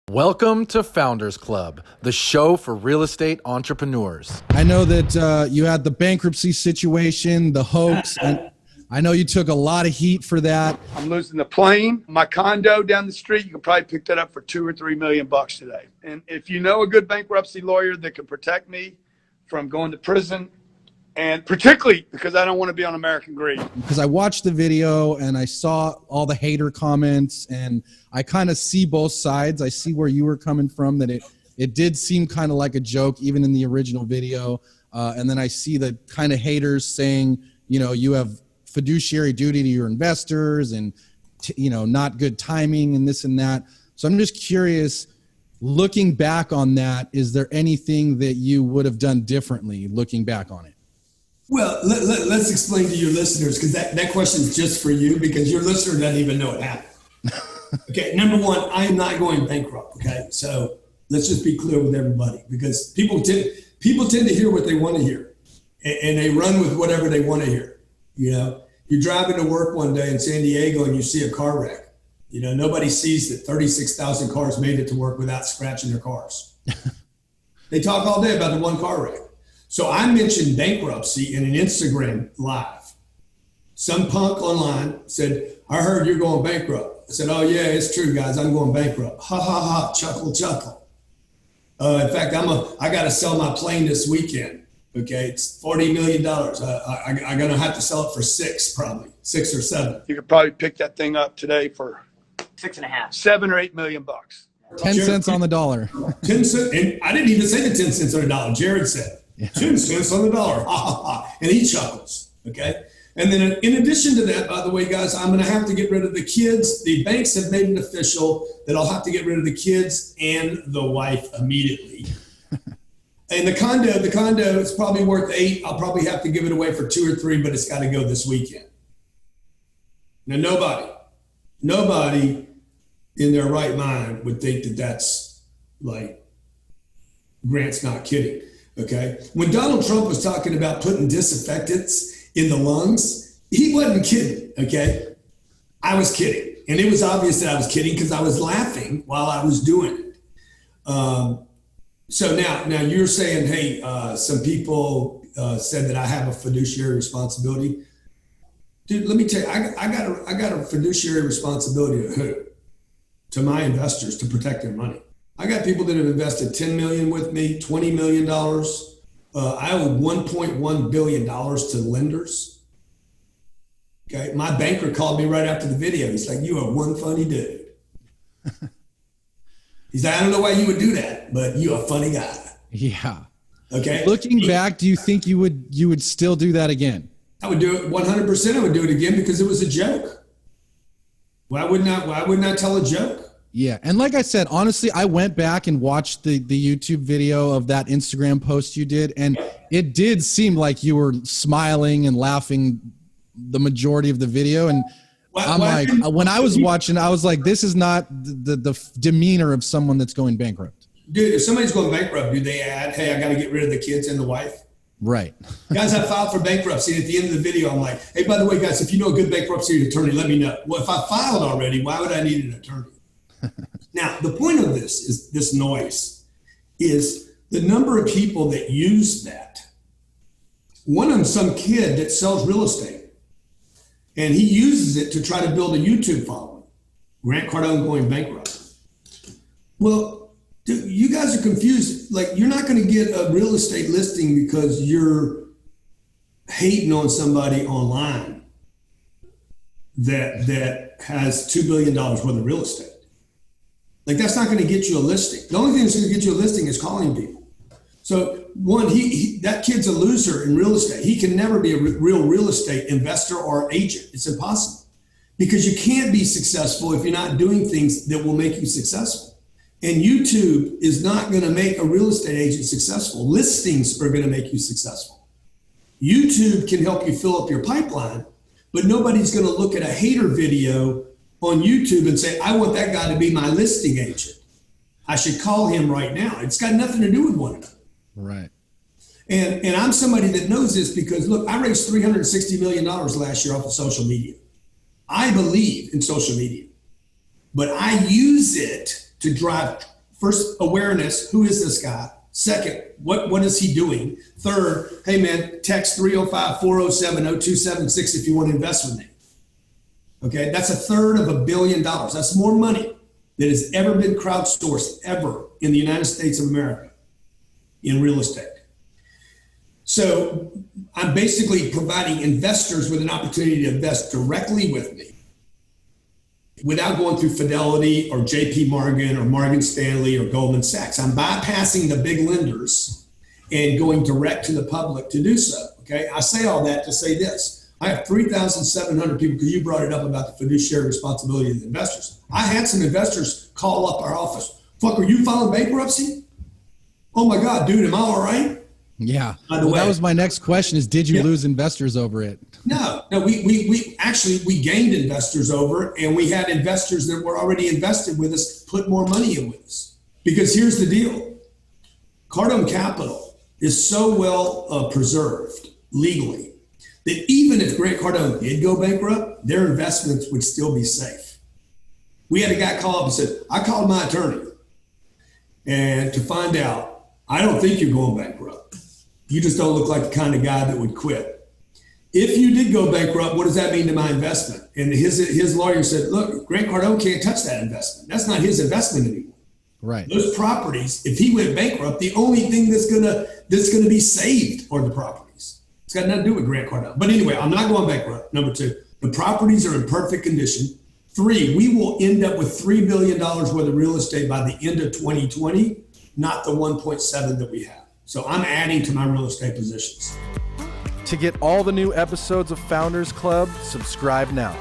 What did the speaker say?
Welcome to Founders Club, the show for real estate entrepreneurs. I know that you had the bankruptcy situation, the hoax, and I know you took a lot of heat for that. I'm losing the plane. My condo down the street, you can probably pick that up for $2 or $3 million today. And if you know a good bankruptcy lawyer that can protect me from going to prison, and particularly because I don't want to be on American Greed. Because I watched the video and I saw all the hater comments and I kind of see both sides. I see where you were coming from, that it did seem kind of like a joke, even in the original video. And then I see the kind of haters saying, you know, you have fiduciary duty to your investors and, not good timing and this and that. So I'm just curious, looking back on that, is there anything that you would have done differently looking back on it? Well, let's explain to your listeners, because that question is just for you, because your listener doesn't even know it happened. Okay, number one, I am not going bankrupt. Okay, so let's just be clear with everybody, because people tend to hear what they want to hear, and they run with whatever they want to hear. You know, you're driving to work one day in San Diego and you see a car wreck. You know, nobody sees that 36,000 cars made it to work without scratching their cars. They talk all day about the one car wreck. So I mentioned bankruptcy in an Instagram live. Some punk online said, I heard you're going bankrupt. I said, oh yeah, it's true, guys. I'm going bankrupt. Ha, ha, ha, chuckle, chuckle. In fact, I got to sell my plane this weekend. Okay, it's $40 million. I'm going to have to sell it for $6 or $7. You could probably pick that thing up today for $6.5, $7 or $8 million. 10 cents on the dollar. 10 cents, and I didn't even say the 10 cents on the dollar. Jared said. Yeah. 10 cents on the dollar. Ha, ha, ha. And he chuckles. Okay. And then in addition to that, by the way, guys, I'm going to have to get rid of the kids. The banks have made it official that I'll have to get rid of the kids and the wife immediately. And the condo is probably worth $8. I'll probably have to give it away for $2 or $3, but it's got to go this weekend. Now, nobody in their right mind would think that that's like, Grant's not kidding. Okay. When Donald Trump was talking about putting disinfectants in the lungs, he wasn't kidding. Okay. I was kidding. And it was obvious that I was kidding because I was laughing while I was doing it. So now you're saying, hey, some people said that I have a fiduciary responsibility. Dude, let me tell you, I got a fiduciary responsibility to who? To my investors, to protect their money. I got people that have invested $10 million with me, $20 million. I owe $1.1 billion to lenders. Okay. My banker called me right after the video. He's like, you are one funny dude. He's like, I don't know why you would do that, but you're a funny guy. Yeah. Okay. Looking back, do you think you would still do that again? I would do it 100%. I would do it again because it was a joke. Why wouldn't I tell a joke? Yeah. And like I said, honestly, I went back and watched the YouTube video of that Instagram post you did. And it did seem like you were smiling and laughing the majority of the video. And when I was watching, I was like, this is not the demeanor of someone that's going bankrupt. Dude, if somebody's going bankrupt, do they add, hey, I got to get rid of the kids and the wife? Right. Guys, I filed for bankruptcy. And at the end of the video, I'm like, hey, by the way, guys, if you know a good bankruptcy attorney, let me know. Well, if I filed already, why would I need an attorney? Now, the point of this noise is the number of people that use that. One of them, some kid that sells real estate, and he uses it to try to build a YouTube following. Grant Cardone going bankrupt. Well, dude, you guys are confused. Like, you're not going to get a real estate listing because you're hating on somebody online that has $2 billion worth of real estate. Like, that's not going to get you a listing. The only thing that's going to get you a listing is calling people. So one, that kid's a loser in real estate. He can never be a real real estate investor or agent. It's impossible because you can't be successful if you're not doing things that will make you successful. And YouTube is not going to make a real estate agent successful. Listings are going to make you successful. YouTube can help you fill up your pipeline, but nobody's going to look at a hater video on YouTube and say, I want that guy to be my listing agent. I should call him right now. It's got nothing to do with one another. Right. And I'm somebody that knows this because, look, I raised $360 million last year off of social media. I believe in social media, but I use it to drive first, awareness. Who is this guy? Second, what is he doing? Third, hey man, text 305-407-0276 if you want to invest with me. Okay, that's a third of $1 billion. That's more money that has ever been crowdsourced ever in the United States of America in real estate. So I'm basically providing investors with an opportunity to invest directly with me without going through Fidelity or JP Morgan or Morgan Stanley or Goldman Sachs. I'm bypassing the big lenders and going direct to the public to do so. Okay, I say all that to say this. I have 3,700 people, because you brought it up about the fiduciary responsibility of the investors. I had some investors call up our office. Fuck, are you filing bankruptcy? Oh my God, dude, am I all right? Yeah. By the way, that was my next question is, did you lose investors over it? No, we actually gained investors over it, and we had investors that were already invested with us put more money in with us. Because here's the deal. Cardone Capital is so well preserved legally that even if Grant Cardone did go bankrupt, their investments would still be safe. We had a guy call up and said, I called my attorney and to find out, I don't think you're going bankrupt. You just don't look like the kind of guy that would quit. If you did go bankrupt, what does that mean to my investment? And his lawyer said, look, Grant Cardone can't touch that investment. That's not his investment anymore. Right. Those properties, if he went bankrupt, the only thing that's gonna be saved are the properties. It's got nothing to do with Grant Cardone. But anyway, I'm not going bankrupt. Number two, the properties are in perfect condition. Three, we will end up with $3 billion worth of real estate by the end of 2020, not the 1.7 that we have. So I'm adding to my real estate positions. To get all the new episodes of Founders Club, subscribe now.